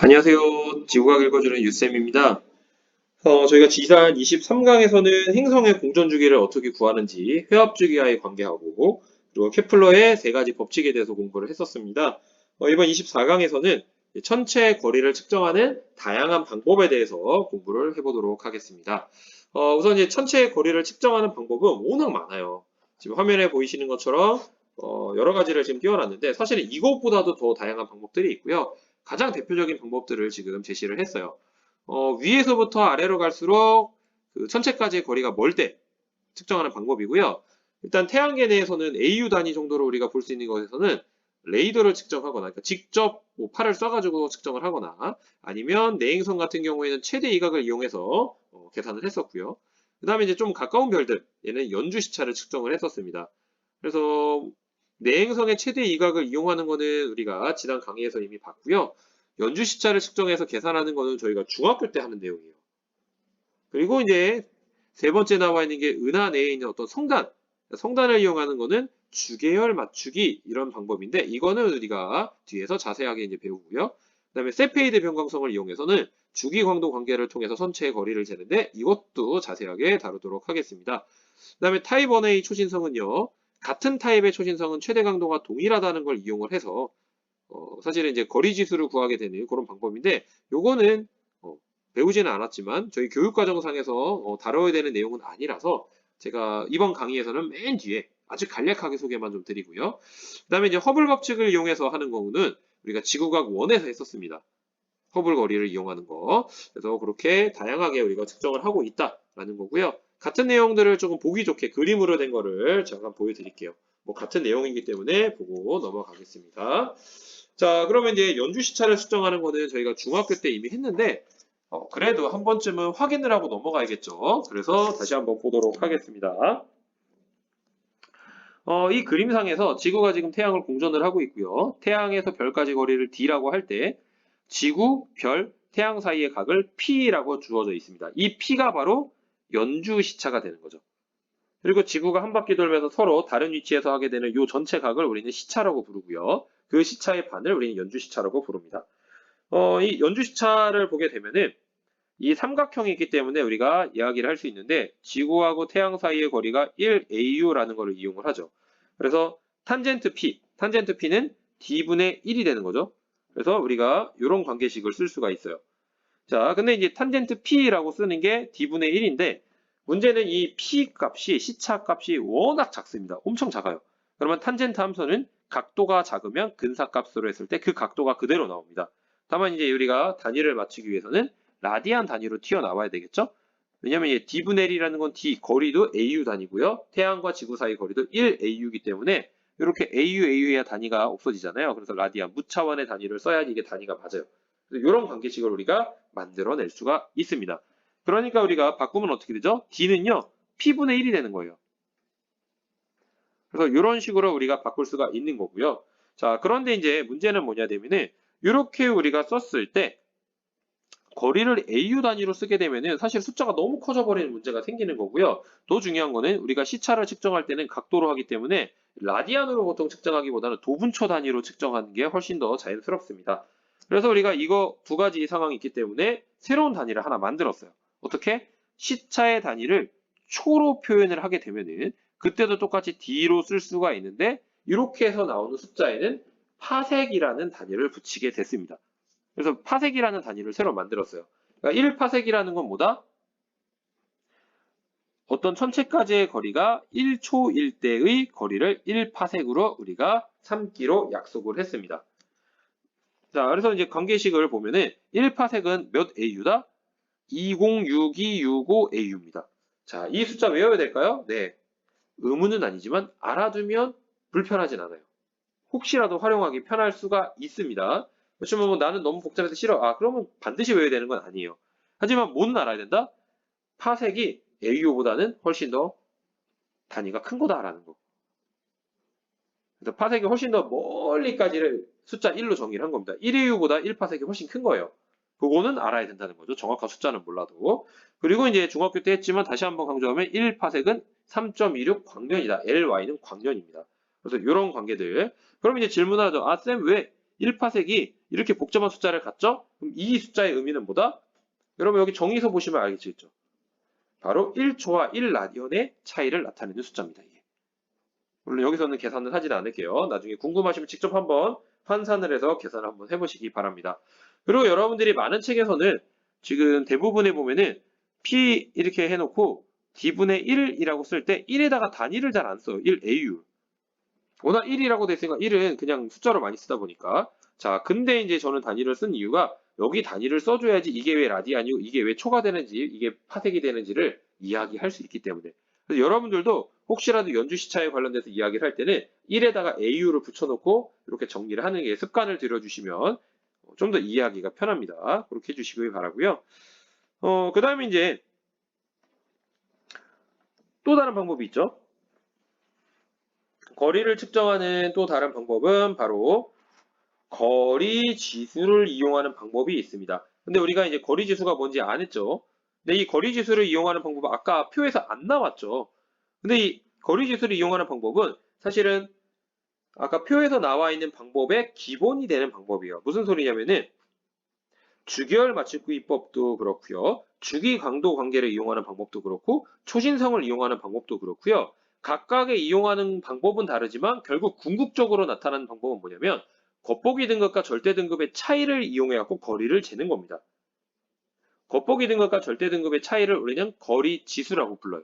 안녕하세요. 지구과학 읽어주는 유쌤입니다. 저희가 지산 23강에서는 행성의 공전 주기를 어떻게 구하는지 회합 주기와의 관계하고 그리고 케플러의 세 가지 법칙에 대해서 공부를 했었습니다. 이번 24강에서는 천체의 거리를 측정하는 다양한 방법에 대해서 공부를 해보도록 하겠습니다. 우선 이제 천체의 거리를 측정하는 방법은 워낙 많아요. 지금 화면에 보이시는 것처럼 여러 가지를 지금 띄워놨는데 사실은 이것보다도 더 다양한 방법들이 있고요. 가장 대표적인 방법들을 지금 제시를 했어요. 위에서부터 아래로 갈수록 그 천체까지의 거리가 멀 때 측정하는 방법이고요. 일단 태양계 내에서는 AU 단위 정도로 우리가 볼 수 있는 것에서는 레이더를 측정하거나, 그러니까 직접 뭐 팔을 쏴가지고 측정을 하거나, 아니면 내행성 같은 경우에는 최대 이각을 이용해서 계산을 했었고요. 그 다음에 이제 좀 가까운 별들, 얘는 연주 시차를 측정을 했었습니다. 그래서 내행성의 최대 이각을 이용하는 거는 우리가 지난 강의에서 이미 봤고요. 연주 시차를 측정해서 계산하는 거는 저희가 중학교 때 하는 내용이에요. 그리고 이제 세 번째 나와 있는 게 은하 내에 있는 어떤 성단, 성단을 이용하는 거는 주계열 맞추기 이런 방법인데 이거는 우리가 뒤에서 자세하게 이제 배우고요. 그다음에 세페이드 변광성을 이용해서는 주기 광도 관계를 통해서 선체의 거리를 재는데 이것도 자세하게 다루도록 하겠습니다. 그다음에 타입 1A 초신성은요. 같은 타입의 초신성은 최대 강도가 동일하다는 걸 이용을 해서 사실은 이제 거리 지수를 구하게 되는 그런 방법인데 요거는 배우지는 않았지만 저희 교육과정상에서 다뤄야 되는 내용은 아니라서 제가 이번 강의에서는 맨 뒤에 아주 간략하게 소개만 좀 드리고요. 그 다음에 이제 허블 법칙을 이용해서 하는 거는 우리가 지구과학 1에서 했었습니다. 허블 거리를 이용하는 거. 그래서 그렇게 다양하게 우리가 측정을 하고 있다라는 거고요. 같은 내용들을 조금 보기 좋게 그림으로 된 거를 잠깐 보여드릴게요. 뭐 같은 내용이기 때문에 보고 넘어가겠습니다. 자, 그러면 이제 연주 시차를 측정하는 거는 저희가 중학교 때 이미 했는데 그래도 한 번쯤은 확인을 하고 넘어가야겠죠. 그래서 다시 한번 보도록 하겠습니다. 이 그림상에서 지구가 지금 태양을 공전을 하고 있고요. 태양에서 별까지 거리를 d라고 할 때 지구, 별, 태양 사이의 각을 p라고 주어져 있습니다. 이 p가 바로 연주 시차가 되는 거죠. 그리고 지구가 한 바퀴 돌면서 서로 다른 위치에서 하게 되는 이 전체 각을 우리는 시차라고 부르고요. 그 시차의 반을 우리는 연주 시차라고 부릅니다. 이 연주 시차를 보게 되면은 이 삼각형이 있기 때문에 우리가 이야기를 할 수 있는데 지구하고 태양 사이의 거리가 1AU라는 것을 이용을 하죠. 그래서 탄젠트 P는 D분의 1이 되는 거죠. 그래서 우리가 이런 관계식을 쓸 수가 있어요. 자, 근데 이제 탄젠트 P라고 쓰는 게 D분의 1인데 문제는 이 P 값이 시차 값이 워낙 작습니다. 엄청 작아요. 그러면 탄젠트 함수는 각도가 작으면 근사값으로 했을 때 그 각도가 그대로 나옵니다. 다만 이제 우리가 단위를 맞추기 위해서는 라디안 단위로 튀어나와야 되겠죠? 왜냐면 이 D분의 1이라는 건 D, 거리도 AU 단위고요. 태양과 지구 사이 거리도 1AU이기 때문에 이렇게 AU해야 단위가 없어지잖아요. 그래서 라디안, 무차원의 단위를 써야지 이게 단위가 맞아요. 이런 관계식을 우리가 만들어낼 수가 있습니다. 그러니까 우리가 바꾸면 어떻게 되죠? D는요, P분의 1이 되는 거예요. 그래서 이런 식으로 우리가 바꿀 수가 있는 거고요. 자, 그런데 이제 문제는 뭐냐 되면은 이렇게 우리가 썼을 때 거리를 AU 단위로 쓰게 되면은 사실 숫자가 너무 커져 버리는 문제가 생기는 거고요. 더 중요한 거는 우리가 시차를 측정할 때는 각도로 하기 때문에 라디안으로 보통 측정하기보다는 도분초 단위로 측정하는 게 훨씬 더 자연스럽습니다. 그래서 우리가 이거 두 가지 상황이 있기 때문에 새로운 단위를 하나 만들었어요. 어떻게? 시차의 단위를 초로 표현을 하게 되면은 그때도 똑같이 D로 쓸 수가 있는데 이렇게 해서 나오는 숫자에는 파색이라는 단위를 붙이게 됐습니다. 그래서 파색이라는 단위를 새로 만들었어요. 그러니까 1파색이라는 건 뭐다? 어떤 천체까지의 거리가 1초일 때의 거리를 1파색으로 우리가 삼기로 약속을 했습니다. 자, 그래서 이제 관계식을 보면은 1파색은 몇 AU다? 206265AU입니다. 자, 이 숫자 외워야 될까요? 네. 의무는 아니지만 알아두면 불편하진 않아요. 혹시라도 활용하기 편할 수가 있습니다. 그렇지만 뭐 나는 너무 복잡해서 싫어. 그러면 반드시 외워야 되는 건 아니에요. 하지만 뭐는 알아야 된다? 파색이 AU보다는 훨씬 더 단위가 큰 거다라는 거. 그래서 파색이 훨씬 더 멀리까지를 숫자 1로 정의를 한 겁니다. 1AU보다 1파색이 훨씬 큰 거예요. 그거는 알아야 된다는 거죠. 정확한 숫자는 몰라도. 그리고 이제 중학교 때 했지만 다시 한번 강조하면 1파색은 3.26 광년이다. LY는 광년입니다. 그래서 이런 관계들. 그럼 이제 질문하죠. 쌤 왜 1파색이 이렇게 복잡한 숫자를 갖죠? 그럼 이 숫자의 의미는 뭐다? 여러분 여기 정의서 보시면 알겠죠? 바로 1초와 1라디언의 차이를 나타내는 숫자입니다. 이게. 물론 여기서는 계산을 하지는 않을게요. 나중에 궁금하시면 직접 한번 환산을 해서 계산을 한번 해보시기 바랍니다. 그리고 여러분들이 많은 책에서는 지금 대부분에 보면은 P 이렇게 해놓고 D분의 1이라고 쓸 때 1에다가 단위를 잘 안 써요. 1AU. 워낙 1이라고 돼 있으니까 1은 그냥 숫자로 많이 쓰다 보니까. 자, 근데 이제 저는 단위를 쓴 이유가 여기 단위를 써줘야지 이게 왜 라디안이고 이게 왜 초가 되는지 이게 파색이 되는지를 이야기할 수 있기 때문에. 그래서 여러분들도 혹시라도 연주 시차에 관련돼서 이야기를 할 때는 1에다가 AU를 붙여놓고 이렇게 정리를 하는 게 습관을 들여주시면 좀 더 이해하기가 편합니다. 그렇게 해주시기 바라고요. 그 다음에 이제 또 다른 방법이 있죠. 거리를 측정하는 또 다른 방법은 바로 거리 지수를 이용하는 방법이 있습니다. 근데 우리가 이제 거리 지수가 뭔지 안 했죠. 근데 이 거리 지수를 이용하는 방법은 아까 표에서 안 나왔죠. 근데 이 거리 지수를 이용하는 방법은 사실은 아까 표에서 나와 있는 방법의 기본이 되는 방법이에요. 무슨 소리냐면은 주기열 맞춤구이법도 그렇고요. 주기 강도 관계를 이용하는 방법도 그렇고 초신성을 이용하는 방법도 그렇고요. 각각의 이용하는 방법은 다르지만 결국 궁극적으로 나타나는 방법은 뭐냐면 겉보기 등급과 절대 등급의 차이를 이용해 갖고 거리를 재는 겁니다. 겉보기 등급과 절대 등급의 차이를 우리는 거리 지수라고 불러요.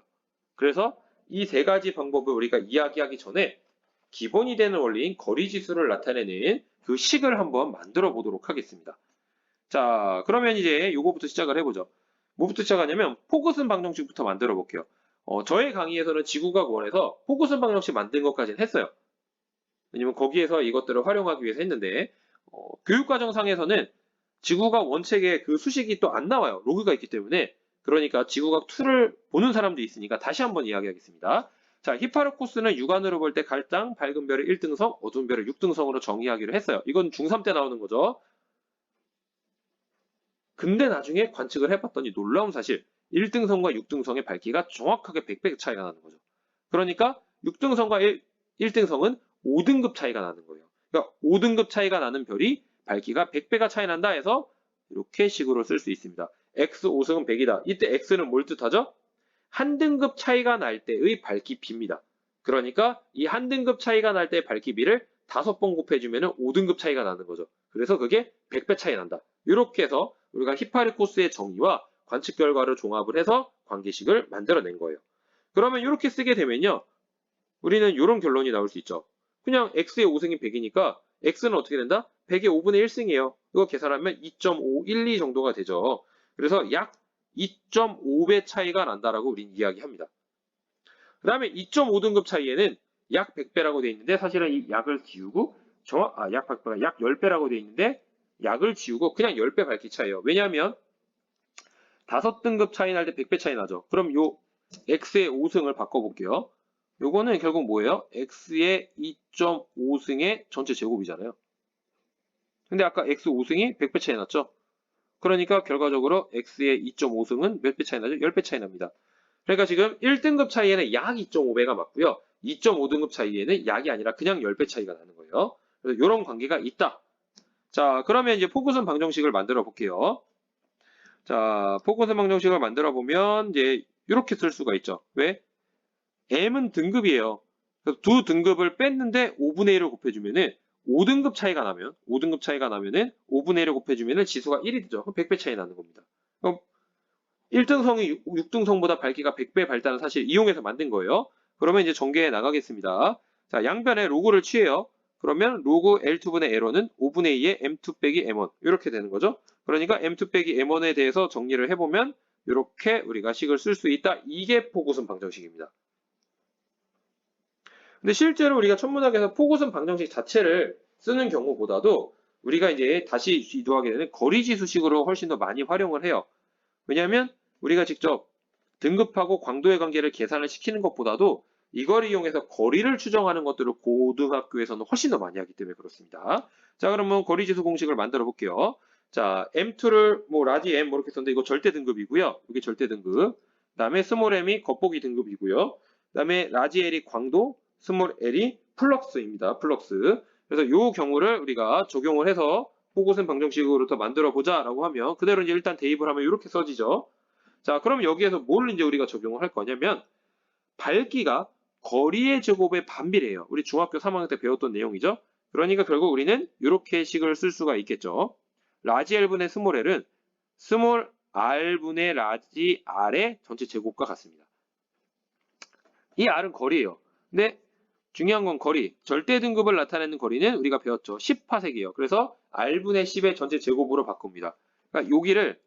그래서 이 세 가지 방법을 우리가 이야기하기 전에 기본이 되는 원리인 거리 지수를 나타내는 그 식을 한번 만들어 보도록 하겠습니다. 자, 그러면 이제 요거부터 시작을 해보죠. 뭐부터 시작하냐면 포그슨 방정식부터 만들어 볼게요. 저의 강의에서는 지구과학 1에서 포그슨 방정식 만든 것까지는 했어요. 왜냐면 거기에서 이것들을 활용하기 위해서 했는데 교육과정상에서는 지구과학 1 책에 그 수식이 또 안 나와요. 로그가 있기 때문에. 그러니까 지구과학 2를 보는 사람도 있으니까 다시 한번 이야기하겠습니다. 자, 히파르코스는 육안으로 볼 때 갈당, 밝은 별의 1등성, 어두운 별의 6등성으로 정의하기로 했어요. 이건 중3 때 나오는 거죠. 근데 나중에 관측을 해봤더니 놀라운 사실 1등성과 6등성의 밝기가 정확하게 100배 차이가 나는 거죠. 그러니까 6등성과 1등성은 5등급 차이가 나는 거예요. 그러니까 5등급 차이가 나는 별이 밝기가 100배가 차이 난다 해서 이렇게 식으로 쓸 수 있습니다. x 5승은 100이다. 이때 x는 뭘 뜻하죠? 한 등급 차이가 날 때의 밝기비입니다. 그러니까 이 한 등급 차이가 날 때의 밝기비를 5번 곱해주면 5등급 차이가 나는 거죠. 그래서 그게 100배 차이 난다. 이렇게 해서 우리가 히파르코스의 정의와 관측 결과를 종합을 해서 관계식을 만들어낸 거예요. 그러면 이렇게 쓰게 되면요. 우리는 이런 결론이 나올 수 있죠. 그냥 x의 5승이 100이니까 x는 어떻게 된다? 100의 5분의 1승이에요. 이거 계산하면 2.512 정도가 되죠. 그래서 약 2.5배 차이가 난다라고 우리는 이야기합니다. 그 다음에 2.5등급 차이에는 약 100배라고 되어 있는데 사실은 이 약을 지우고 약 100배가 약 10배라고 되어 있는데 약을 지우고 그냥 10배 밝기 차이예요. 왜냐하면 5등급 차이 날 때 100배 차이 나죠. 그럼 요 x의 5승을 바꿔볼게요. 요거는 결국 뭐예요? x의 2.5승의 전체 제곱이잖아요. 근데 아까 x 5승이 100배 차이 났죠? 그러니까 결과적으로 x의 2.5승은 몇 배 차이 나죠? 10배 차이 납니다. 그러니까 지금 1등급 차이에는 약 2.5배가 맞고요. 2.5등급 차이에는 약이 아니라 그냥 10배 차이가 나는 거예요. 그래서 이런 관계가 있다. 자, 그러면 이제 포그슨 방정식을 만들어 볼게요. 자, 포그슨 방정식을 만들어 보면 이제 이렇게 쓸 수가 있죠. 왜? m은 등급이에요. 그래서 두 등급을 뺐는데 5분의 1을 곱해주면은 5등급 차이가 나면은 5분의 1을 곱해주면은 지수가 1이 되죠. 그럼 100배 차이 나는 겁니다. 그럼 1등성이 6등성보다 밝기가 100배 밝다는 사실 이용해서 만든 거예요. 그러면 이제 전개해 나가겠습니다. 자, 양변에 로그를 취해요. 그러면 로그 L2분의 L1은 5분의 2의 M2 빼기 M1 이렇게 되는 거죠. 그러니까 M2 빼기 M1에 대해서 정리를 해보면 이렇게 우리가 식을 쓸 수 있다. 이게 포그슨 방정식입니다. 근데 실제로 우리가 천문학에서 포그슨 방정식 자체를 쓰는 경우보다도 우리가 이제 다시 이동하게 되는 거리지수식으로 훨씬 더 많이 활용을 해요. 왜냐하면 우리가 직접 등급하고 광도의 관계를 계산을 시키는 것보다도 이걸 이용해서 거리를 추정하는 것들을 고등학교에서는 훨씬 더 많이 하기 때문에 그렇습니다. 자, 그러면 거리지수 공식을 만들어 볼게요. 자, M2를 라지 M 이렇게 썼는데 이거 절대 등급이고요. 이게 절대 등급. 그 다음에 스몰 m이 겉보기 등급이고요. 그 다음에 라지 L이 광도, 스몰 L이 플럭스입니다. 플럭스. 그래서 이 경우를 우리가 적용을 해서 보고선 방정식으로부터 만들어 보자라고 하면 그대로 이제 일단 대입을 하면 이렇게 써지죠. 자, 그럼 여기에서 뭘 이제 우리가 적용을 할 거냐면 밝기가 거리의 제곱에 반비례해요. 우리 중학교 3학년 때 배웠던 내용이죠. 그러니까 결국 우리는 이렇게 식을 쓸 수가 있겠죠. 라지 L분의 스몰 L은 스몰 R분의 라지 R의 전체 제곱과 같습니다. 이 R은 거리예요. 근데 중요한 건 거리. 절대 등급을 나타내는 거리는 우리가 배웠죠. 10파섹이에요. 그래서 R분의 10의 전체 제곱으로 바꿉니다. 그러니까 여기를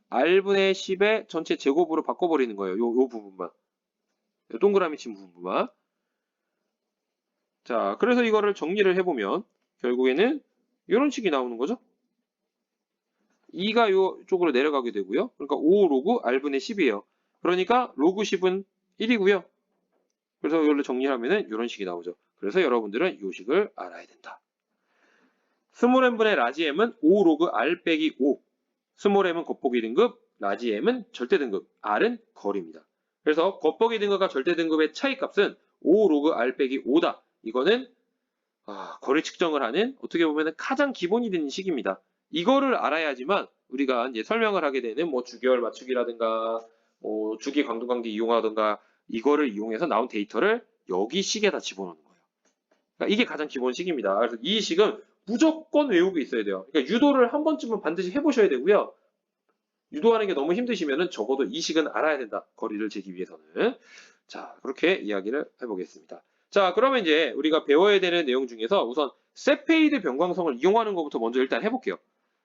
R분의 10의 전체 제곱으로 바꿔버리는 거예요. 요 부분만. 동그라미 친 부분만. 자, 그래서 이거를 정리를 해보면 결국에는 이런 식이 나오는 거죠. 2가 이쪽으로 내려가게 되고요. 그러니까 5 로그 R분의 10이에요. 그러니까 로그 10은 1이고요. 그래서 이걸로 정리하면은 이런 식이 나오죠. 그래서 여러분들은 이 식을 알아야 된다. 스몰 m분의 라지 m은 5 로그 R 빼기 5. 스몰 m은 겉보기 등급, 라지 m은 절대 등급, R은 거리입니다. 그래서 겉보기 등급과 절대 등급의 차이값은 5 로그 R 빼기 5다. 이거는 거리 측정을 하는 어떻게 보면 가장 기본이 되는 식입니다. 이거를 알아야지만 우리가 이제 설명을 하게 되는 뭐 주기율 맞추기라든가 뭐 주기 광도관계 이용하든가 이거를 이용해서 나온 데이터를 여기 식에다 집어넣는 거예요. 그러니까 이게 가장 기본 식입니다. 그래서 이 식은 무조건 외우고 있어야 돼요. 그러니까 유도를 한 번쯤은 반드시 해보셔야 되고요. 유도하는 게 너무 힘드시면은 적어도 이 식은 알아야 된다. 거리를 재기 위해서는. 자, 그렇게 이야기를 해보겠습니다. 자, 그러면 이제 우리가 배워야 되는 내용 중에서 우선 세페이드 변광성을 이용하는 것부터 먼저 일단 해볼게요.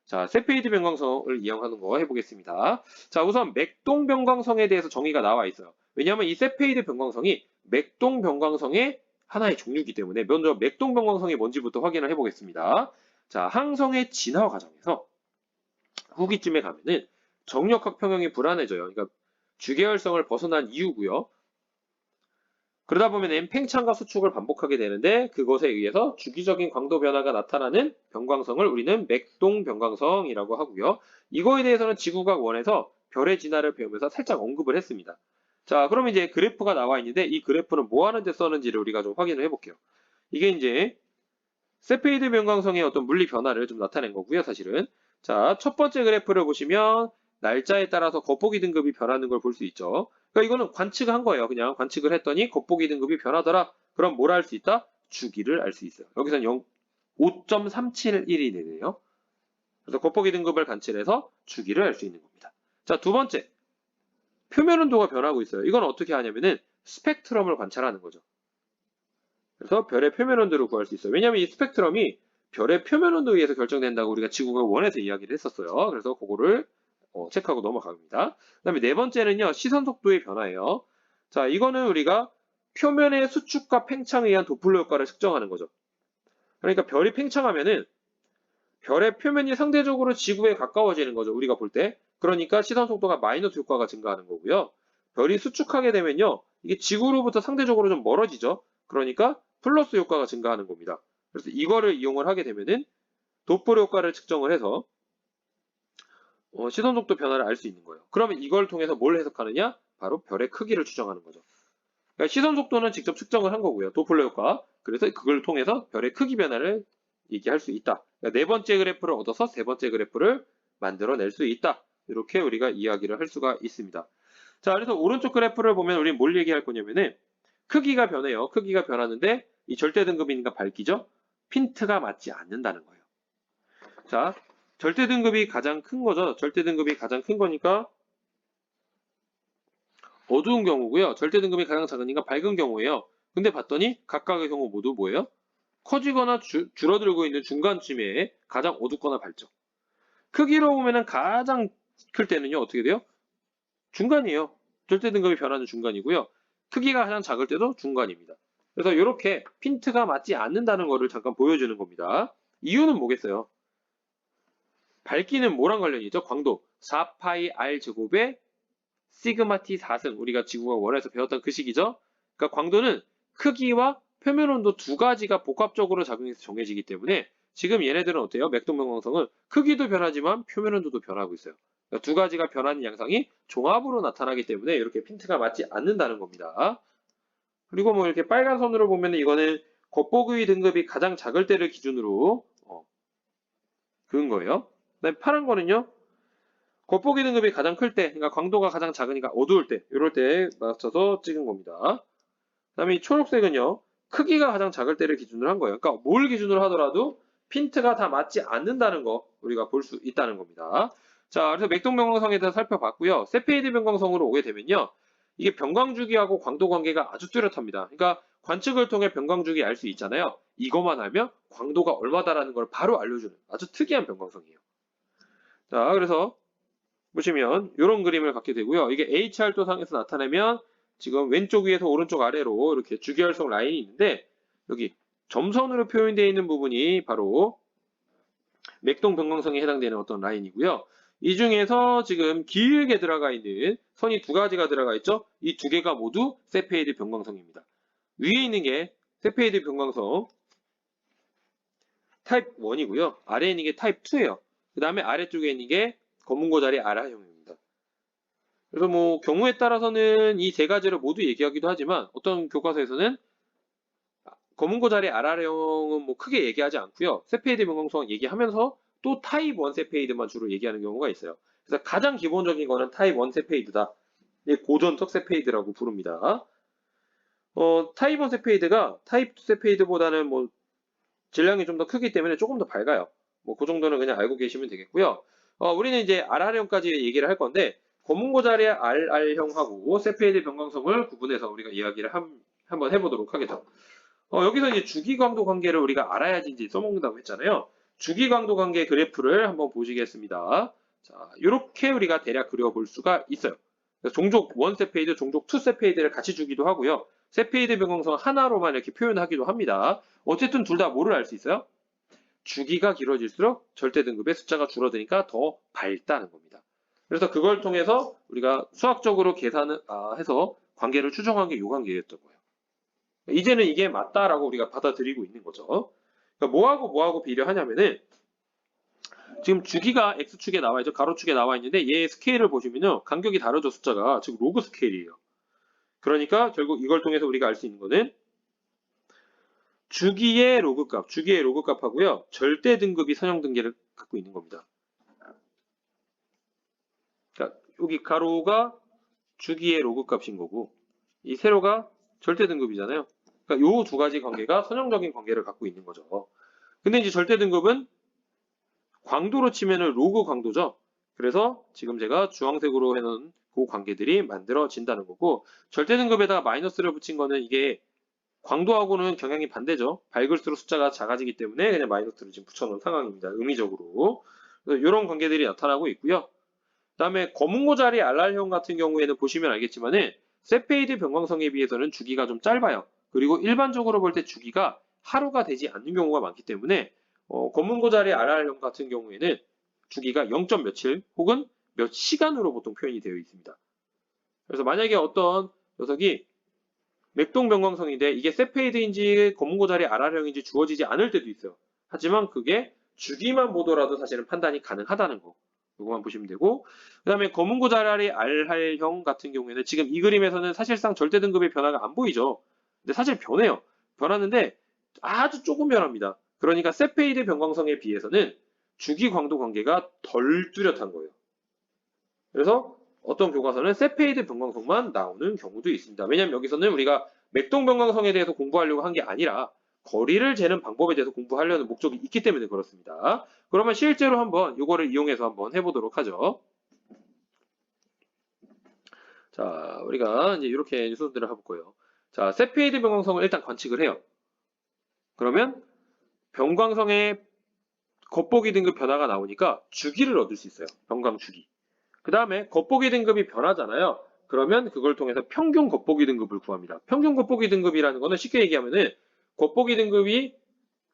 자, 세페이드 변광성을 이용하는 거 해보겠습니다. 자, 우선 맥동 변광성에 대해서 정의가 나와 있어요. 왜냐하면 이 세페이드 변광성이 맥동 변광성의 하나의 종류이기 때문에 먼저 맥동 변광성이 뭔지부터 확인을 해보겠습니다. 자, 항성의 진화 과정에서 후기쯤에 가면은 정력학 평형이 불안해져요. 그러니까 주계열성을 벗어난 이유고요. 그러다 보면 팽창과 수축을 반복하게 되는데 그것에 의해서 주기적인 광도 변화가 나타나는 변광성을 우리는 맥동 변광성이라고 하고요. 이거에 대해서는 지구과학 1에서 별의 진화를 배우면서 살짝 언급을 했습니다. 자, 그러면 이제 그래프가 나와 있는데 이 그래프는 뭐 하는데 썼는지를 우리가 좀 확인을 해볼게요. 이게 이제 세페이드 변광성의 어떤 물리 변화를 좀 나타낸 거고요, 사실은. 자, 첫 번째 그래프를 보시면 날짜에 따라서 겉보기 등급이 변하는 걸 볼 수 있죠. 그러니까 이거는 관측을 한 거예요. 그냥 관측을 했더니 겉보기 등급이 변하더라. 그럼 뭘 알 수 있다? 주기를 알 수 있어요. 여기서는 5.371이 되네요. 그래서 겉보기 등급을 관측해서 주기를 알 수 있는 겁니다. 자, 두 번째. 표면 온도가 변하고 있어요. 이건 어떻게 하냐면은 스펙트럼을 관찰하는 거죠. 그래서 별의 표면 온도를 구할 수 있어요. 왜냐하면 이 스펙트럼이 별의 표면 온도에 의해서 결정된다고 우리가 지구과학 1에서 이야기를 했었어요. 그래서 그거를 체크하고 넘어갑니다. 그 다음에 네 번째는요. 시선 속도의 변화예요. 자, 이거는 우리가 표면의 수축과 팽창에 의한 도플러 효과를 측정하는 거죠. 그러니까 별이 팽창하면은 별의 표면이 상대적으로 지구에 가까워지는 거죠. 우리가 볼 때. 그러니까 시선 속도가 마이너스 효과가 증가하는 거고요. 별이 수축하게 되면요. 이게 지구로부터 상대적으로 좀 멀어지죠. 그러니까 플러스 효과가 증가하는 겁니다. 그래서 이거를 이용을 하게 되면은 도플러 효과를 측정을 해서 시선 속도 변화를 알 수 있는 거예요. 그러면 이걸 통해서 뭘 해석하느냐? 바로 별의 크기를 추정하는 거죠. 그러니까 시선 속도는 직접 측정을 한 거고요. 도플러 효과. 그래서 그걸 통해서 별의 크기 변화를 얘기할 수 있다. 그러니까 네 번째 그래프를 얻어서 세 번째 그래프를 만들어낼 수 있다. 이렇게 우리가 이야기를 할 수가 있습니다. 자, 그래서 오른쪽 그래프를 보면 우리는 뭘 얘기할 거냐면은 크기가 변해요. 크기가 변하는데 이 절대 등급이니까 밝기죠. 핀트가 맞지 않는다는 거예요. 자, 절대 등급이 가장 큰 거죠. 절대 등급이 가장 큰 거니까 어두운 경우고요. 절대 등급이 가장 작으니까 밝은 경우예요. 근데 봤더니 각각의 경우 모두 뭐예요? 커지거나 줄어들고 있는 중간쯤에 가장 어둡거나 밝죠. 크기로 보면은 가장 클 때는요. 어떻게 돼요? 중간이에요. 절대 등급이 변하는 중간이고요. 크기가 가장 작을 때도 중간입니다. 그래서 이렇게 핀트가 맞지 않는다는 것을 잠깐 보여주는 겁니다. 이유는 뭐겠어요? 밝기는 뭐랑 관련이 있죠? 광도. 4파이 r 제곱에 시그마 t 4승. 우리가 지구과학 1에서 배웠던 그 식이죠? 그러니까 광도는 크기와 표면 온도 두 가지가 복합적으로 작용해서 정해지기 때문에 지금 얘네들은 어때요? 맥동변광성은 크기도 변하지만 표면 온도도 변하고 있어요. 그러니까 두 가지가 변하는 양상이 종합으로 나타나기 때문에 이렇게 핀트가 맞지 않는다는 겁니다. 그리고 뭐 이렇게 빨간 선으로 보면 이거는 겉보기 등급이 가장 작을 때를 기준으로 그은 거예요. 그다음에 파란 거는요. 겉보기 등급이 가장 클 때, 그러니까 광도가 가장 작으니까 어두울 때, 이럴 때 맞춰서 찍은 겁니다. 그다음에 이 초록색은요. 크기가 가장 작을 때를 기준으로 한 거예요. 그러니까 뭘 기준으로 하더라도 핀트가 다 맞지 않는다는 거 우리가 볼 수 있다는 겁니다. 자, 그래서 맥동 변광성에 대해서 살펴봤고요. 세페이드 변광성으로 오게 되면요. 이게 변광주기하고 광도 관계가 아주 뚜렷합니다. 그러니까 관측을 통해 변광주기 알 수 있잖아요. 이것만 알면 광도가 얼마다라는 걸 바로 알려주는 아주 특이한 변광성이에요. 자, 그래서 보시면 이런 그림을 갖게 되고요. 이게 HR도상에서 나타내면 지금 왼쪽 위에서 오른쪽 아래로 이렇게 주기활성 라인이 있는데 여기 점선으로 표현되어 있는 부분이 바로 맥동 변광성에 해당되는 어떤 라인이고요. 이 중에서 지금 길게 들어가 있는 선이 두 가지가 들어가 있죠. 이 두 개가 모두 세페이드 변광성입니다. 위에 있는 게 세페이드 변광성 타입 1이고요. 아래에 있는 게 타입 2예요. 그 다음에 아래쪽에 있는 게 검은고자리 아라형입니다. 그래서 뭐 경우에 따라서는 이 세 가지를 모두 얘기하기도 하지만 어떤 교과서에서는 검은고자리 아라형은 뭐 크게 얘기하지 않고요. 세페이드 변광성 얘기하면서 또 타입 1 세페이드만 주로 얘기하는 경우가 있어요. 그래서 가장 기본적인 거는 타입 1 세페이드다. 고전적 세페이드라고 부릅니다. 타입 1 세페이드가 타입 2 세페이드보다는 뭐 질량이 좀 더 크기 때문에 조금 더 밝아요. 뭐 그 정도는 그냥 알고 계시면 되겠고요. 우리는 이제 RR형까지 얘기를 할 건데 검은고자리의 RR형하고 세페이드 변광성을 구분해서 우리가 이야기를 한번 해보도록 하겠죠. 여기서 이제 주기광도 관계를 우리가 알아야지 이제 써먹는다고 했잖아요. 주기광도 관계 그래프를 한번 보시겠습니다. 자, 이렇게 우리가 대략 그려볼 수가 있어요. 종족 1 세페이드, 종족 2 세페이드를 같이 주기도 하고요. 세페이드 변광성 하나로만 이렇게 표현하기도 합니다. 어쨌든 둘 다 뭐를 알 수 있어요? 주기가 길어질수록 절대 등급의 숫자가 줄어드니까 더 밝다는 겁니다. 그래서 그걸 통해서 우리가 수학적으로 계산을 해서 관계를 추정한 게 이 관계였던 거예요. 이제는 이게 맞다라고 우리가 받아들이고 있는 거죠. 그러니까 뭐하고 비례하냐면은 지금 주기가 X축에 나와 있죠. 가로축에 나와 있는데 얘의 스케일을 보시면요. 간격이 다르죠. 숫자가. 즉 로그 스케일이에요. 그러니까 결국 이걸 통해서 우리가 알 수 있는 거는 주기의 로그값 하고요. 절대 등급이 선형 등계를 갖고 있는 겁니다. 그러니까 여기 가로가 주기의 로그값인 거고 이 세로가 절대 등급이잖아요. 그러니까 요 두 가지 관계가 선형적인 관계를 갖고 있는 거죠. 근데 이제 절대 등급은 광도로 치면은 로그 광도죠. 그래서 지금 제가 주황색으로 해놓은 그 관계들이 만들어진다는 거고 절대 등급에다가 마이너스를 붙인 거는 이게 광도하고는 경향이 반대죠. 밝을수록 숫자가 작아지기 때문에 그냥 마이너스를 지금 붙여놓은 상황입니다. 의미적으로. 이런 관계들이 나타나고 있고요. 그 다음에 검은고자리 RR형 같은 경우에는 보시면 알겠지만은 세페이드 변광성에 비해서는 주기가 좀 짧아요. 그리고 일반적으로 볼 때 주기가 하루가 되지 않는 경우가 많기 때문에 검은고자리 RR형 같은 경우에는 주기가 0. 며칠 혹은 몇 시간으로 보통 표현이 되어 있습니다. 그래서 만약에 어떤 녀석이 맥동 변광성인데 이게 세페이드인지 검은고자리 RR형인지 주어지지 않을 때도 있어요. 하지만 그게 주기만 보더라도 사실은 판단이 가능하다는 거. 이거만 보시면 되고 그 다음에 검은고자리 RR형 같은 경우에는 지금 이 그림에서는 사실상 절대 등급의 변화가 안 보이죠. 근데 사실 변해요. 변하는데 아주 조금 변합니다. 그러니까 세페이드 변광성에 비해서는 주기 광도 관계가 덜 뚜렷한 거예요. 그래서 어떤 교과서는 세페이드 변광성만 나오는 경우도 있습니다. 왜냐하면 여기서는 우리가 맥동 변광성에 대해서 공부하려고 한 게 아니라 거리를 재는 방법에 대해서 공부하려는 목적이 있기 때문에 그렇습니다. 그러면 실제로 한번 이거를 이용해서 한번 해보도록 하죠. 자, 우리가 이제 이렇게 순서대로 해볼 거예요. 자, 세페이드 변광성을 일단 관측을 해요. 그러면 변광성의 겉보기 등급 변화가 나오니까 주기를 얻을 수 있어요. 변광 주기. 그 다음에 겉보기 등급이 변하잖아요. 그러면 그걸 통해서 평균 겉보기 등급을 구합니다. 평균 겉보기 등급이라는 거는 쉽게 얘기하면은 겉보기 등급이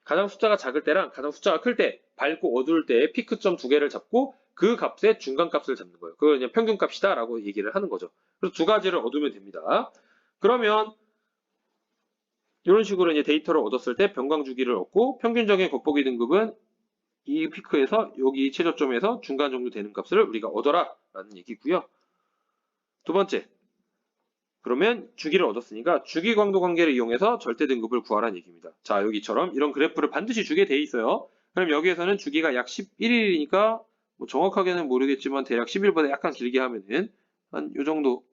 가장 숫자가 작을 때랑 가장 숫자가 클 때, 밝고 어두울 때 피크점 두 개를 잡고 그 값의 중간값을 잡는 거예요. 그걸 그냥 평균값이다라고 얘기를 하는 거죠. 그래서 두 가지를 얻으면 됩니다. 그러면 이런 식으로 이제 데이터를 얻었을 때 변광 주기를 얻고 평균적인 겉보기 등급은 이 피크에서 여기 최저점에서 중간 정도 되는 값을 우리가 얻어라 라는 얘기고요. 두 번째, 그러면 주기를 얻었으니까 주기 광도 관계를 이용해서 절대 등급을 구하라는 얘기입니다. 자, 여기처럼 이런 그래프를 반드시 주게 돼 있어요. 그럼 여기에서는 주기가 약 11일이니까 뭐 정확하게는 모르겠지만 대략 10일보다 약간 길게 하면은 한 요 정도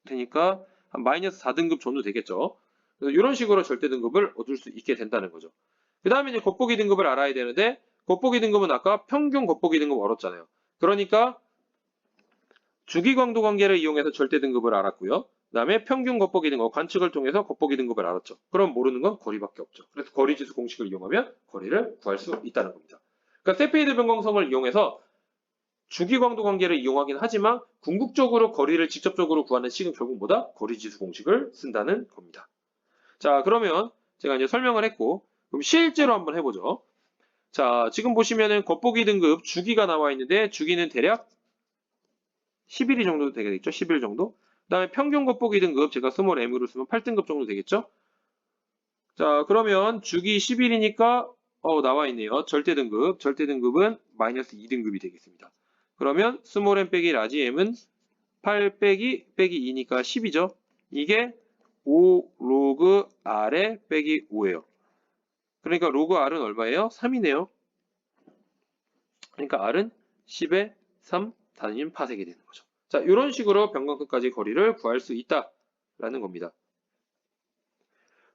되니까 한 마이너스 4등급 정도 되겠죠. 그래서 이런 식으로 절대 등급을 얻을 수 있게 된다는 거죠. 그 다음에 이제 겉보기 등급을 알아야 되는데 겉보기 등급은 아까 평균 겉보기 등급 얻었잖아요. 그러니까 주기 광도 관계를 이용해서 절대 등급을 알았고요. 그 다음에 평균 겉보기 등급, 관측을 통해서 겉보기 등급을 알았죠. 그럼 모르는 건 거리밖에 없죠. 그래서 거리지수 공식을 이용하면 거리를 구할 수 있다는 겁니다. 그러니까 세페이드 변광성을 이용해서 주기 광도 관계를 이용하긴 하지만 궁극적으로 거리를 직접적으로 구하는 식은 결국 뭐다? 거리지수 공식을 쓴다는 겁니다. 자, 그러면 제가 이제 설명을 했고 그럼 실제로 한번 해보죠. 자, 지금 보시면은 겉보기 등급 주기가 나와 있는데 주기는 대략 11일 정도 되겠죠? 11 정도. 그 다음에 평균 겉보기 등급 제가 스몰 m으로 쓰면 8등급 정도 되겠죠? 자, 그러면 주기 10일이니까 나와 있네요. 절대 등급. 절대 등급은 마이너스 2등급이 되겠습니다. 그러면 스몰 m 빼기 라지 m은 8 빼기 2니까 10이죠. 이게 5 로그 r에 빼기 5예요. 그러니까 로그 r은 얼마예요? 3이네요. 그러니까 r은 10의 3 단위인 파섹이 되는 거죠. 자, 이런 식으로 변광선까지 거리를 구할 수 있다라는 겁니다.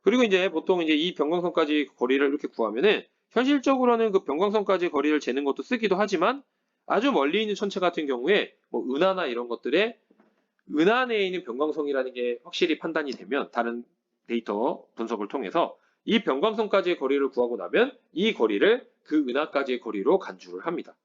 그리고 이제 보통 이제 이 변광선까지 거리를 이렇게 구하면은 현실적으로는 그 변광선까지 거리를 재는 것도 쓰기도 하지만 아주 멀리 있는 천체 같은 경우에 뭐 은하나 이런 것들에 은하 내에 있는 변광성이라는 게 확실히 판단이 되면 다른 데이터 분석을 통해서 이 변광선까지의 거리를 구하고 나면 이 거리를 그 은하까지의 거리로 간주를 합니다.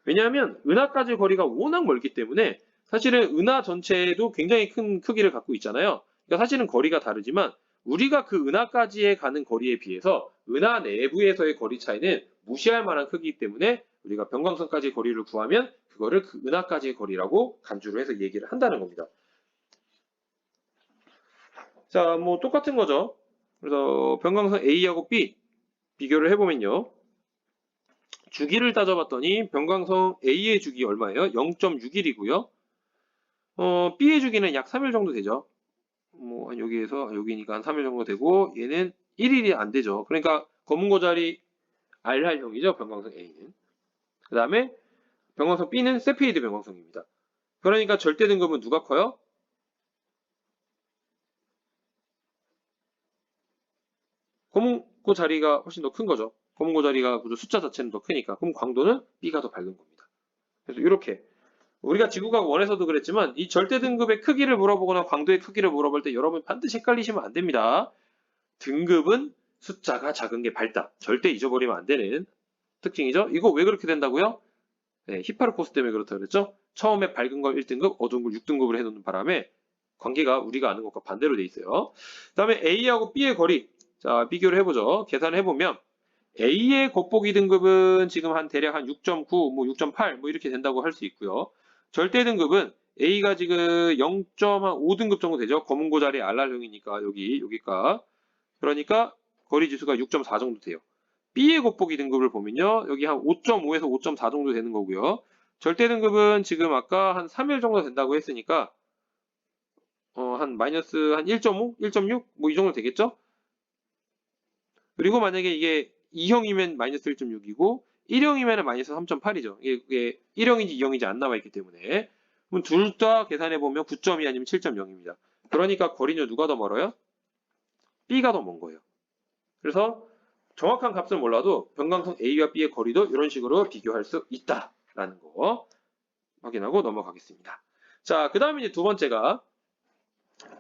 왜냐하면 은하까지의 거리가 워낙 멀기 때문에 사실은 은하 전체에도 굉장히 큰 크기를 갖고 있잖아요. 그러니까 사실은 거리가 다르지만 우리가 그 은하까지에 가는 거리에 비해서 은하 내부에서의 거리 차이는 무시할 만한 크기이기 때문에 우리가 변광선까지의 거리를 구하면 그거를 그 은하까지의 거리라고 간주를 해서 얘기를 한다는 겁니다. 자, 뭐 똑같은 거죠. 그래서 변광선 A하고 B 비교를 해보면요. 주기를 따져봤더니 변광성 A의 주기 얼마예요? 0.6일이고요. B의 주기는 약 3일 정도 되죠. 뭐 여기에서 여기니까 한 3일 정도 되고 얘는 1일이 안 되죠. 그러니까 검은 고자리 RR형이죠. 변광성 A는. 그 다음에 변광성 B는 세페이드 변광성입니다. 그러니까 절대 등급은 누가 커요? 검은 고자리가 훨씬 더 큰 거죠. 검은 고자리가 숫자 자체는 더 크니까. 그럼 광도는 B가 더 밝은 겁니다. 그래서 이렇게 우리가 지구과학 1에서도 그랬지만 이 절대 등급의 크기를 물어보거나 광도의 크기를 물어볼 때 여러분 반드시 헷갈리시면 안 됩니다. 등급은 숫자가 작은 게 밝다. 절대 잊어버리면 안 되는 특징이죠. 이거 왜 그렇게 된다고요? 네, 히파르코스 때문에 그렇다 그랬죠. 처음에 밝은 걸 1등급, 어두운 걸 6등급으로 해놓는 바람에 관계가 우리가 아는 것과 반대로 돼 있어요. 그 다음에 A하고 B의 거리. 자, 비교를 해보죠. 계산을 해보면 A의 겉보기 등급은 지금 한 대략 한 6.9, 뭐 6.8, 뭐 이렇게 된다고 할 수 있고요. 절대 등급은 A가 지금 0.5등급 정도 되죠. 검은 고자리 RR형이니까 여기가. 그러니까 거리 지수가 6.4 정도 돼요. B의 겉보기 등급을 보면요. 여기 한 5.5에서 5.4 정도 되는 거고요. 절대 등급은 지금 아까 한 3일 정도 된다고 했으니까 한 마이너스 한 1.5, 1.6 뭐 이 정도 되겠죠? 그리고 만약에 이게 2형이면 마이너스 1.6이고 1형이면 마이너스 3.8이죠. 이게 1형인지 2형인지 안 나와 있기 때문에 그럼 둘 다 계산해 보면 9.2 아니면 7.0입니다. 그러니까 거리는 누가 더 멀어요? B가 더 먼 거예요. 그래서 정확한 값을 몰라도 변광성 A와 B의 거리도 이런 식으로 비교할 수 있다라는 거 확인하고 넘어가겠습니다. 자, 그 다음에 이제 두 번째가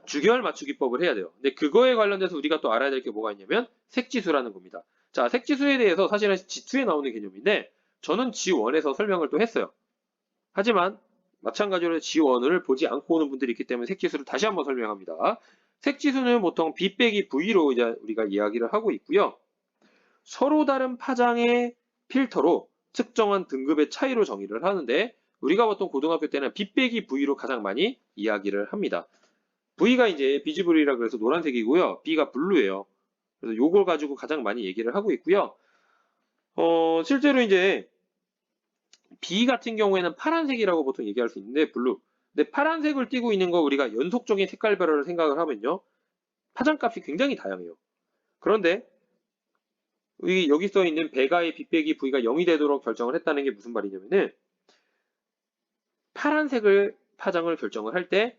주결 맞추기법을 해야 돼요. 근데 그거에 관련돼서 우리가 또 알아야 될 게 뭐가 있냐면 색지수라는 겁니다. 자, 색지수에 대해서 사실은 G2에 나오는 개념인데 저는 G1에서 설명을 또 했어요. 하지만 마찬가지로 G1을 보지 않고 오는 분들이 있기 때문에 색지수를 다시 한번 설명합니다. 색지수는 보통 B 빼기 V로 이제 우리가 이야기를 하고 있고요. 서로 다른 파장의 필터로 특정한 등급의 차이로 정의를 하는데 우리가 보통 고등학교 때는 B 빼기 V로 가장 많이 이야기를 합니다. V가 이제 비즈블이라 그래서 노란색이고요. B가 블루예요. 그래서 요걸 가지고 가장 많이 얘기를 하고 있고요. 실제로 이제 B 같은 경우에는 파란색이라고 보통 얘기할 수 있는데 블루. 근데 파란색을 띠고 있는 거 우리가 연속적인 색깔별을 생각을 하면요. 파장값이 굉장히 다양해요. 그런데 여기 써 있는 배가의 B 빼기 V가 0이 되도록 결정을 했다는 게 무슨 말이냐면은 파란색을 파장을 결정을 할 때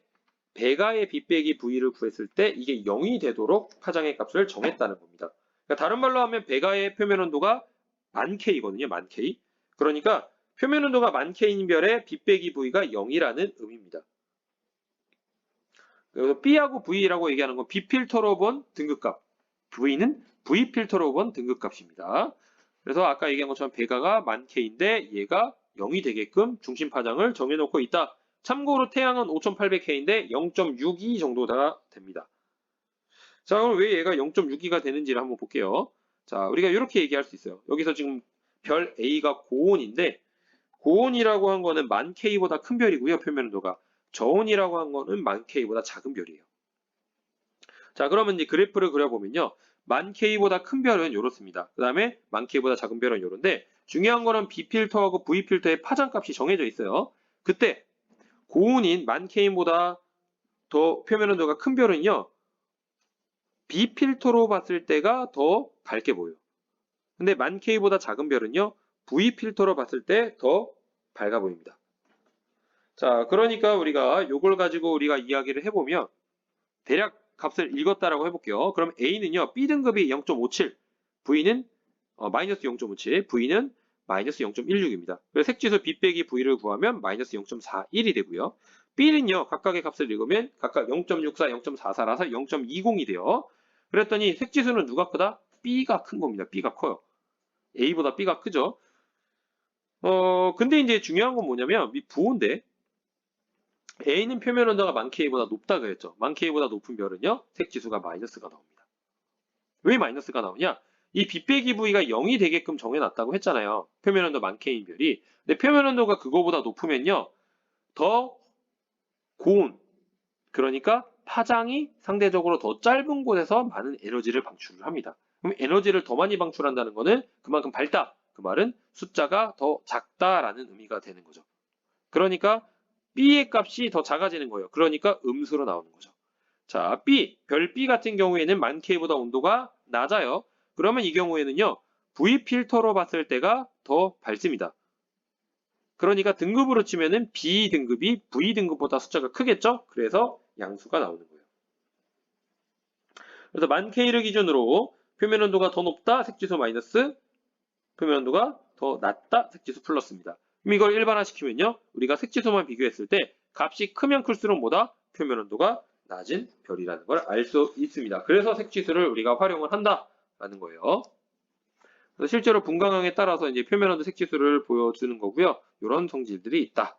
배가의 B 빼기 V를 구했을 때 이게 0이 되도록 파장의 값을 정했다는 겁니다. 그러니까 다른 말로 하면 배가의 표면 온도가 1000K거든요. 1000K. 그러니까 표면 온도가 1000K인 별에 B 빼기 V가 0이라는 의미입니다. 그래서 B하고 V라고 얘기하는 건 B 필터로 본 등급값. V는 V 필터로 본 등급값입니다. 그래서 아까 얘기한 것처럼 배가가 1000K인데 얘가 0이 되게끔 중심 파장을 정해놓고 있다. 참고로 태양은 5800K인데 0.62 정도가 됩니다. 자, 그럼 왜 얘가 0.62가 되는지를 한번 볼게요. 자, 우리가 이렇게 얘기할 수 있어요. 여기서 지금 별 A가 고온인데 고온이라고 한 거는 1000K보다 큰 별이고요. 표면 온도가. 저온이라고 한 거는 1000K보다 작은 별이에요. 자, 그러면 이제 그래프를 그려보면요. 1000K보다 큰 별은 이렇습니다. 그 다음에 1000K보다 작은 별은 이런데 중요한 거는 B 필터하고 V 필터의 파장값이 정해져 있어요. 그때 고온인 1000K보다 더 표면 온도가 큰 별은요. B 필터로 봤을 때가 더 밝게 보여요. 근데 1000K보다 작은 별은요. V 필터로 봤을 때 더 밝아 보입니다. 자, 그러니까 우리가 요걸 가지고 우리가 이야기를 해보면 대략 값을 읽었다라고 해볼게요. 그럼 A는요, B 등급이 0.57, V는 마이너스 0.57, V는 마이너스 0.16입니다. 그래서 색지수 B 빼기 V를 구하면 마이너스 0.41이 되고요. B는요, 각각의 값을 읽으면 각각 0.64, 0.44라서 0.20이 돼요. 그랬더니 색지수는 누가 크다? B가 큰 겁니다. B가 커요. A보다 B가 크죠. 근데 이제 중요한 건 뭐냐면, 이 부호인데, A는 표면 온도가 1000K보다 높다 그랬죠. 1000K보다 높은 별은요, 색지수가 마이너스가 나옵니다. 왜 마이너스가 나오냐? 이 B 빼기 V가 0이 되게끔 정해놨다고 했잖아요. 표면 온도 1000K인 별이. 근데 표면 온도가 그거보다 높으면요, 더 고온. 그러니까 파장이 상대적으로 더 짧은 곳에서 많은 에너지를 방출을 합니다. 그럼 에너지를 더 많이 방출한다는 거는 그만큼 밝다. 그 말은 숫자가 더 작다라는 의미가 되는 거죠. 그러니까 B의 값이 더 작아지는 거예요. 그러니까 음수로 나오는 거죠. 자, B, 별 B 같은 경우에는 1000K보다 온도가 낮아요. 그러면 이 경우에는요, V 필터로 봤을 때가 더 밝습니다. 그러니까 등급으로 치면은 B 등급이 V 등급보다 숫자가 크겠죠? 그래서 양수가 나오는 거예요. 그래서 1000K를 기준으로 표면 온도가 더 높다, 색지수 마이너스, 표면 온도가 더 낮다, 색지수 플러스입니다. 그럼 이걸 일반화시키면요. 우리가 색지수만 비교했을 때 값이 크면 클수록 뭐다? 표면 온도가 낮은 별이라는 걸 알 수 있습니다. 그래서 색지수를 우리가 활용을 한다라는 거예요. 그래서 실제로 분광항에 따라서 이제 표면 온도 색지수를 보여주는 거고요. 이런 성질들이 있다.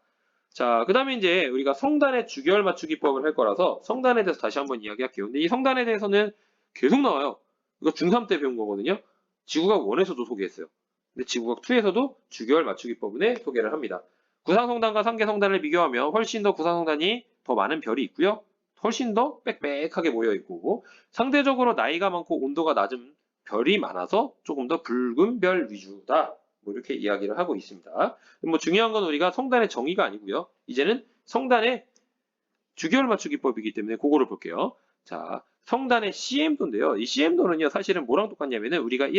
자, 그 다음에 이제 우리가 성단의 주결 맞추기법을 할 거라서 성단에 대해서 다시 한번 이야기할게요. 근데 이 성단에 대해서는 계속 나와요. 이거 중3 때 배운 거거든요. 지구과학 1에서도 소개했어요. 근데 지구과학 2에서도 주결 맞추기법을 소개를 합니다. 구상성단과 상계성단을 비교하면 훨씬 더 구상성단이 더 많은 별이 있고요. 훨씬 더 빽빽하게 모여있고 상대적으로 나이가 많고 온도가 낮은 별이 많아서 조금 더 붉은 별 위주다. 뭐 이렇게 이야기를 하고 있습니다. 뭐 중요한 건 우리가 성단의 정의가 아니고요. 이제는 성단의 주결 맞추기법이기 때문에 그거를 볼게요. 자, 성단의 CM도인데요. 이 CM도는요, 사실은 뭐랑 똑같냐면은 우리가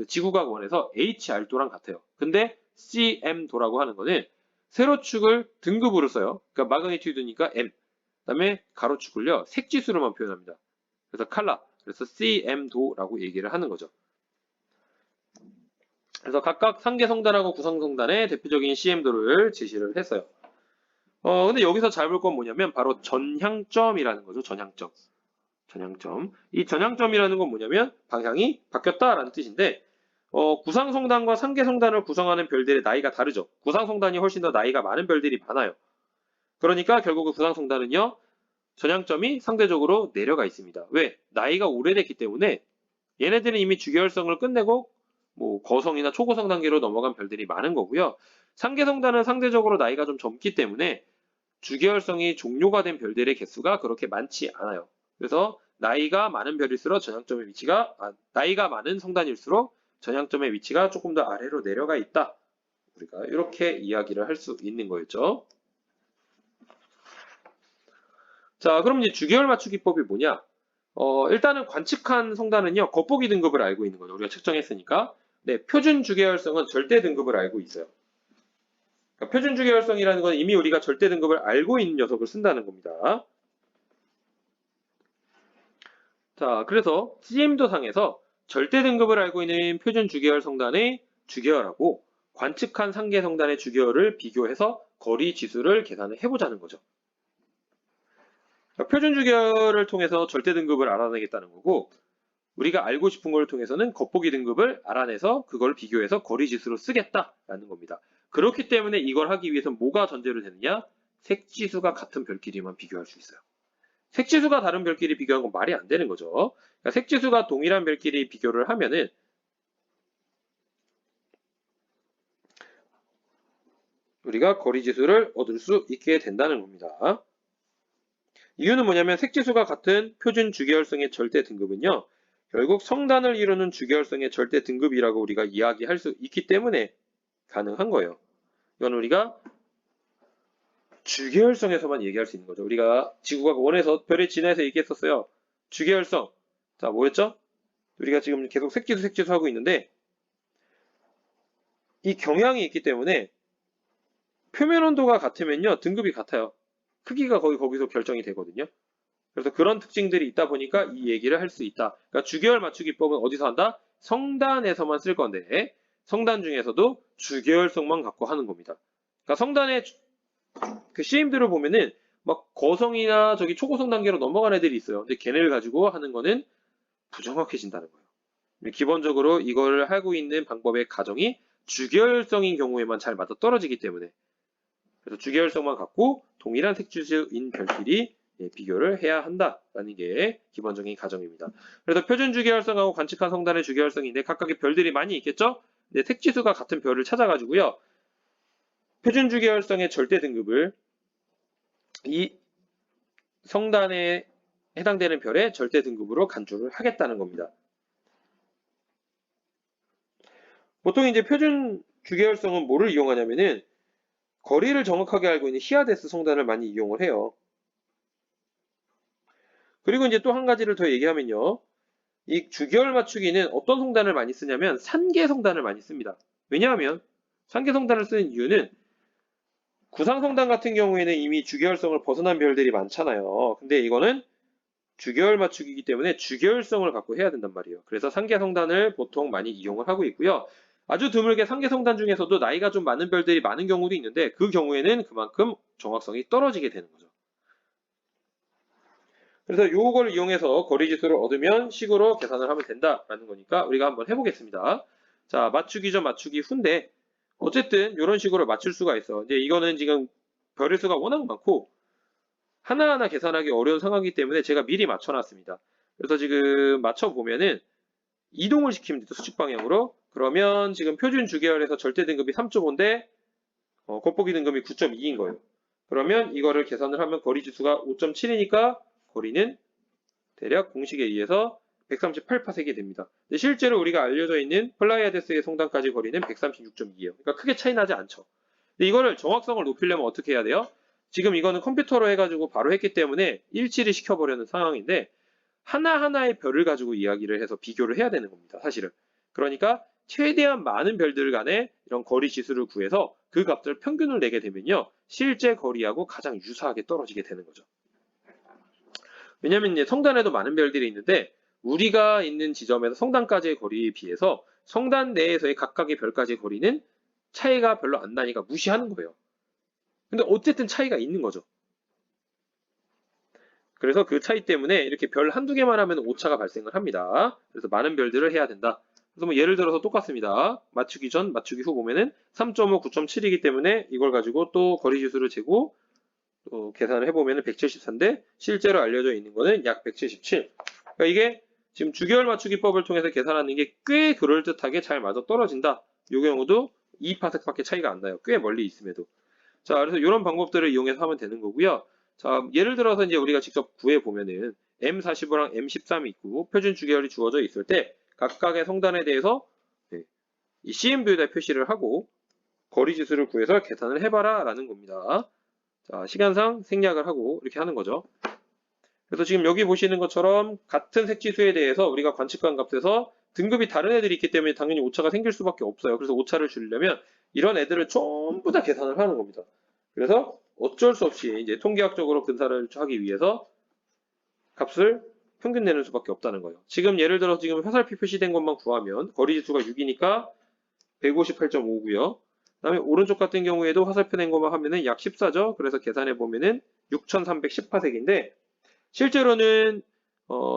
지구과학 1에서 HR도랑 같아요. 근데 CM도라고 하는 거는 세로축을 등급으로 써요. 그러니까 마그니튜드니까 M. 그다음에 가로축을요, 색지수로만 표현합니다. 그래서 칼라. 그래서 CM도라고 얘기를 하는 거죠. 그래서 각각 상계성단하고 구상성단의 대표적인 CM도를 제시를 했어요. 근데 여기서 잘 볼 건 뭐냐면 바로 전향점이라는 거죠. 전향점. 전향점. 이 전향점이라는 건 뭐냐면 방향이 바뀌었다라는 뜻인데 구상성단과 상계성단을 구성하는 별들의 나이가 다르죠. 구상성단이 훨씬 더 나이가 많은 별들이 많아요. 그러니까 결국 구상성단은요. 전향점이 상대적으로 내려가 있습니다. 왜? 나이가 오래됐기 때문에 얘네들은 이미 주계열성을 끝내고 뭐 거성이나 초고성 단계로 넘어간 별들이 많은 거고요. 상계성단은 상대적으로 나이가 좀 젊기 때문에 주계열성이 종료가 된 별들의 개수가 그렇게 많지 않아요. 그래서 나이가 많은 별일수록 전향점의 위치가 나이가 많은 성단일수록 전향점의 위치가 조금 더 아래로 내려가 있다. 우리가 이렇게 이야기를 할 수 있는 거였죠. 자, 그럼 이제 주계열 맞추기법이 뭐냐? 일단은 관측한 성단은요, 겉보기 등급을 알고 있는 거죠. 우리가 측정했으니까. 네, 표준 주계열성은 절대 등급을 알고 있어요. 그러니까 표준 주계열성이라는 건 이미 우리가 절대 등급을 알고 있는 녀석을 쓴다는 겁니다. 자, 그래서 CM도상에서 절대 등급을 알고 있는 표준 주계열 성단의 주계열하고 관측한 상계 성단의 주계열을 비교해서 거리 지수를 계산을 해보자는 거죠. 그러니까 표준 주계열을 통해서 절대 등급을 알아내겠다는 거고, 우리가 알고 싶은 걸 통해서는 겉보기 등급을 알아내서 그걸 비교해서 거리 지수로 쓰겠다라는 겁니다. 그렇기 때문에 이걸 하기 위해서는 뭐가 전제로 되느냐? 색지수가 같은 별끼리만 비교할 수 있어요. 색지수가 다른 별끼리 비교한 건 말이 안 되는 거죠. 그러니까 색지수가 동일한 별끼리 비교를 하면은 우리가 거리지수를 얻을 수 있게 된다는 겁니다. 이유는 뭐냐면 색지수가 같은 표준 주계열성의 절대 등급은요. 결국 성단을 이루는 주계열성의 절대 등급이라고 우리가 이야기할 수 있기 때문에 가능한 거예요. 이건 우리가 주계열성에서만 얘기할 수 있는 거죠. 우리가 지구가 원에서 별의 진화에서 얘기했었어요. 주계열성. 자, 뭐였죠? 우리가 지금 계속 색지수 하고 있는데 이 경향이 있기 때문에 표면 온도가 같으면요. 등급이 같아요. 크기가 거기서 결정이 되거든요. 그래서 그런 특징들이 있다 보니까 이 얘기를 할 수 있다. 그러니까 주계열 맞추기법은 어디서 한다? 성단에서만 쓸 건데 성단 중에서도 주계열성만 갖고 하는 겁니다. 그러니까 성단의 그 CM들을 보면은 막 거성이나 저기 초고성 단계로 넘어간 애들이 있어요. 근데 걔네를 가지고 하는 거는 부정확해진다는 거예요. 기본적으로 이걸 하고 있는 방법의 가정이 주계열성인 경우에만 잘 맞아 떨어지기 때문에 그래서 주계열성만 갖고 동일한 색주수인 별끼리 비교를 해야 한다라는 게 기본적인 가정입니다. 그래서 표준 주계열성하고 관측한 성단의 주계열성인데 각각의 별들이 많이 있겠죠? 근데 색지수가 같은 별을 찾아가지고요. 표준 주계열성의 절대 등급을 이 성단에 해당되는 별의 절대 등급으로 간주를 하겠다는 겁니다. 보통 이제 표준 주계열성은 뭐를 이용하냐면은 거리를 정확하게 알고 있는 히아데스 성단을 많이 이용을 해요. 그리고 이제 또 한 가지를 더 얘기하면요. 이 주계열 맞추기는 어떤 성단을 많이 쓰냐면 산계 성단을 많이 씁니다. 왜냐하면 산계 성단을 쓰는 이유는 구상 성단 같은 경우에는 이미 주계열성을 벗어난 별들이 많잖아요. 근데 이거는 주계열 맞추기이기 때문에 주계열성을 갖고 해야 된단 말이에요. 그래서 산계 성단을 보통 많이 이용을 하고 있고요. 아주 드물게 산계 성단 중에서도 나이가 좀 많은 별들이 많은 경우도 있는데 그 경우에는 그만큼 정확성이 떨어지게 되는 거죠. 그래서 요걸 이용해서 거리지수를 얻으면 식으로 계산을 하면 된다라는 거니까 우리가 한번 해보겠습니다. 자, 맞추기 전 맞추기 후인데 어쨌든 이런 식으로 맞출 수가 있어. 이제 이거는 지금 별의 수가 워낙 많고 하나하나 계산하기 어려운 상황이기 때문에 제가 미리 맞춰놨습니다. 그래서 지금 맞춰보면은 이동을 시키면 돼요. 수직 방향으로. 그러면 지금 표준 주계열에서 절대 등급이 3.5인데 겉보기 등급이 9.2인 거예요. 그러면 이거를 계산을 하면 거리 지수가 5.7이니까 거리는 대략 공식에 의해서 138파섹이 됩니다. 실제로 우리가 알려져 있는 플라이아데스의 성단까지 거리는 136.2예요. 그러니까 크게 차이 나지 않죠. 근데 이거를 정확성을 높이려면 어떻게 해야 돼요? 지금 이거는 컴퓨터로 해가지고 바로 했기 때문에 일치를 시켜버리는 상황인데 하나하나의 별을 가지고 이야기를 해서 비교를 해야 되는 겁니다. 사실은. 그러니까 최대한 많은 별들 간의 이런 거리 지수를 구해서 그 값들 평균을 내게 되면요. 실제 거리하고 가장 유사하게 떨어지게 되는 거죠. 왜냐면 이제 성단에도 많은 별들이 있는데 우리가 있는 지점에서 성단까지의 거리에 비해서 성단 내에서의 각각의 별까지의 거리는 차이가 별로 안 나니까 무시하는 거예요. 근데 어쨌든 차이가 있는 거죠. 그래서 그 차이 때문에 이렇게 별 한두 개만 하면 오차가 발생을 합니다. 그래서 많은 별들을 해야 된다. 그래서 뭐 예를 들어서 똑같습니다. 맞추기 전, 맞추기 후 보면은 3.5, 9.7이기 때문에 이걸 가지고 또 거리 지수를 재고 또 계산을 해보면 174인데 실제로 알려져 있는 거는 약 177. 그러니까 이게 지금 주계열 맞추기법을 통해서 계산하는 게 꽤 그럴듯하게 잘 맞아 떨어진다. 이 경우도 2파섹밖에 차이가 안 나요. 꽤 멀리 있음에도. 자, 그래서 이런 방법들을 이용해서 하면 되는 거고요. 자, 예를 들어서 이제 우리가 직접 구해보면은 M45랑 M13이 있고 표준 주계열이 주어져 있을 때 각각의 성단에 대해서 이 CM뷰에다 표시를 하고 거리 지수를 구해서 계산을 해봐라 라는 겁니다. 자, 시간상 생략을 하고 이렇게 하는 거죠. 그래서 지금 여기 보시는 것처럼 같은 색지수에 대해서 우리가 관측한 값에서 등급이 다른 애들이 있기 때문에 당연히 오차가 생길 수밖에 없어요. 그래서 오차를 줄이려면 이런 애들을 전부 다 계산을 하는 겁니다. 그래서 어쩔 수 없이 이제 통계학적으로 근사를 하기 위해서 값을 평균 내는 수밖에 없다는 거예요. 지금 예를 들어서 지금 화살표 표시된 것만 구하면 거리지수가 6이니까 158.5고요. 그다음에 오른쪽 같은 경우에도 화살표 낸 것만 하면은 약 14죠. 그래서 계산해 보면은 6,310파색인데 실제로는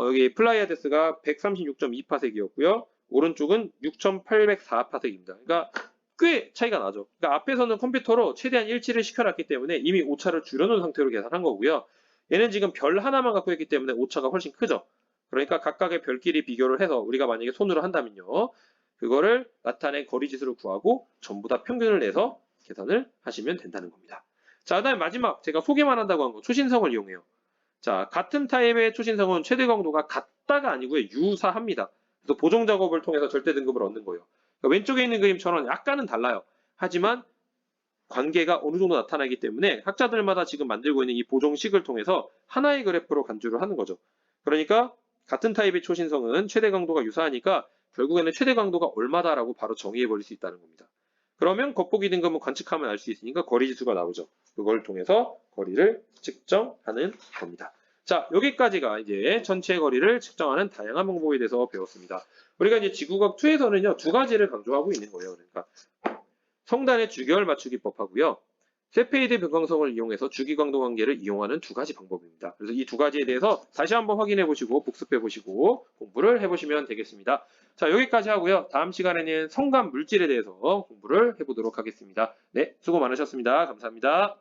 여기 플라이아데스가 136.2파색이었고요. 오른쪽은 6,804파색입니다. 그러니까 꽤 차이가 나죠. 그러니까 앞에서는 컴퓨터로 최대한 일치를 시켜놨기 때문에 이미 오차를 줄여놓은 상태로 계산한 거고요. 얘는 지금 별 하나만 갖고 있기 때문에 오차가 훨씬 크죠. 그러니까 각각의 별끼리 비교를 해서 우리가 만약에 손으로 한다면요. 그거를 나타낸 거리지수를 구하고 전부 다 평균을 내서 계산을 하시면 된다는 겁니다. 자, 그다음에 마지막 제가 소개만 한다고 한 거 초신성을 이용해요. 자, 같은 타입의 초신성은 최대 강도가 같다가 아니고요. 유사합니다. 그래서 보정 작업을 통해서 절대 등급을 얻는 거예요. 그러니까 왼쪽에 있는 그림처럼 약간은 달라요. 하지만 관계가 어느 정도 나타나기 때문에 학자들마다 지금 만들고 있는 이 보정식을 통해서 하나의 그래프로 간주를 하는 거죠. 그러니까 같은 타입의 초신성은 최대 강도가 유사하니까 결국에는 최대 강도가 얼마다라고 바로 정의해 버릴 수 있다는 겁니다. 그러면 겉보기 등급은 관측하면 알 수 있으니까 거리지수가 나오죠. 그걸 통해서 거리를 측정하는 겁니다. 자, 여기까지가 이제 전체 거리를 측정하는 다양한 방법에 대해서 배웠습니다. 우리가 이제 지구과학 2에서는요, 두 가지를 강조하고 있는 거예요. 그러니까 성단의 주기열 맞추기법하고요. 세페이드 변광성을 이용해서 주기광도 관계를 이용하는 두 가지 방법입니다. 그래서 이 두 가지에 대해서 다시 한번 확인해 보시고 복습해 보시고 공부를 해보시면 되겠습니다. 자, 여기까지 하고요. 다음 시간에는 성간 물질에 대해서 공부를 해보도록 하겠습니다. 네, 수고 많으셨습니다. 감사합니다.